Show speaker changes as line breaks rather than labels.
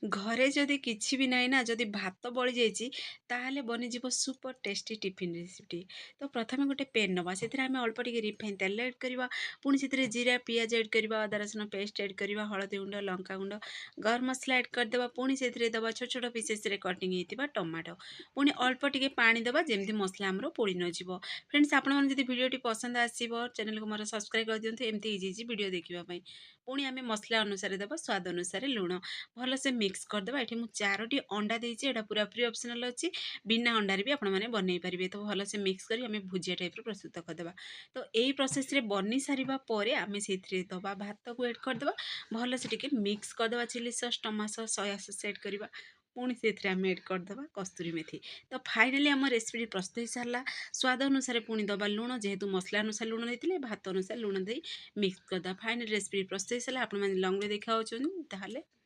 ଘରେ ଯଦି କିଛି ବି ନାହିଁ ନା, ଯଦି ଭାତ ବଳିଯାଇଛି ତାହେଲେ ବନିଯିବ ସୁପର ଟେଷ୍ଟି ଟିଫିନ୍ ରେସିପିଟି। ତ ପ୍ରଥମେ ଗୋଟେ ପେନ୍ ନେବା, ସେଥିରେ ଆମେ ଅଳ୍ପ ଟିକେ ରିଫାଇନ୍ ତେଲ ଏଡ଼୍ କରିବା। ପୁଣି ସେଥିରେ ଜିରା ପିଆଜ ଏଡ଼୍ କରିବା, ଅଦା ରସୁଣ ପେଷ୍ଟ ଏଡ଼୍ କରିବା, ହଳଦୀ ଗୁଣ୍ଡ, ଲଙ୍କାଗୁଣ୍ଡ, ଗରମ ମସଲା ଏଡ଼୍ କରିଦେବା। ପୁଣି ସେଥିରେ ଦେବା ଛୋଟ ଛୋଟ ପିସେସ୍ରେ କଟିଂ ହେଇଥିବା ଟମାଟୋ। ପୁଣି ଅଳ୍ପ ଟିକେ ପାଣି ଦେବା, ଯେମିତି ମସଲା ଆମର ପୋଡ଼ି ନଯିବ। ଫ୍ରେଣ୍ଡସ୍, ଆପଣମାନେ ଯଦି ଭିଡ଼ିଓଟି ପସନ୍ଦ ଆସିବ ଚ୍ୟାନେଲକୁ ମୋର ସବସ୍କ୍ରାଇବ୍ କରିଦିଅନ୍ତୁ ଏମିତି ଇଜି ଇଜି ଭିଡ଼ିଓ ଦେଖିବା ପାଇଁ। ପୁଣି ଆମେ ମସଲା ଅନୁସାରେ ଦେବା, ସ୍ୱାଦ ଅନୁସାରେ ଲୁଣ। ଭଲସେ ମିକ୍ସ କରିଦେବା। ଏଠି ମୁଁ 4ଟି ଅଣ୍ଡା ଦେଇଛି, ଏଇଟା ପୁରାପୁରି ଅପସନାଲ୍ ଅଛି। ବିନା ଅଣ୍ଡାରେ ବି ଆପଣମାନେ ବନେଇ ପାରିବେ। ତ ଭଲସେ ମିକ୍ସ କରି ଆମେ ଭୁଜିଆ ଟାଇପ୍ର ପ୍ରସ୍ତୁତ କରିଦେବା। ତ ଏଇ ପ୍ରୋସେସ୍ରେ ବନି ସାରିବା ପରେ ଆମେ ସେଇଥିରେ ଦେବା, ଭାତକୁ ଏଡ଼୍ କରିଦେବା। ଭଲସେ ଟିକେ ମିକ୍ସ କରିଦେବା। Chilli sauce, tomato sauce, soya sauce add କରିବା। ପୁଣି ସେଥିରେ ଆମେ ଏଡ଼୍ କରିଦେବା କସ୍ତୁରୀ ମେଥି। ତ ଫାଇନାଲି ଆମ ରେସିପିଟି ପ୍ରସ୍ତୁତ ହେଇସାରିଲା। ସ୍ୱାଦ ଅନୁସାରେ ପୁଣି ଦେବା ଲୁଣ, ଯେହେତୁ ମସଲା ଅନୁସାରେ ଲୁଣ ଦେଇଥିଲେ, ଭାତ ଅନୁସାରେ ଲୁଣ ଦେଇ ମିକ୍ସ କରିଦେବା। ଫାଇନାଲି ରେସିପି ପ୍ରସ୍ତୁତ ହେଇସାରିଲା। ଆପଣମାନେ ଲଙ୍ଗରେ ଦେଖାହେଉଛନ୍ତି ତାହେଲେ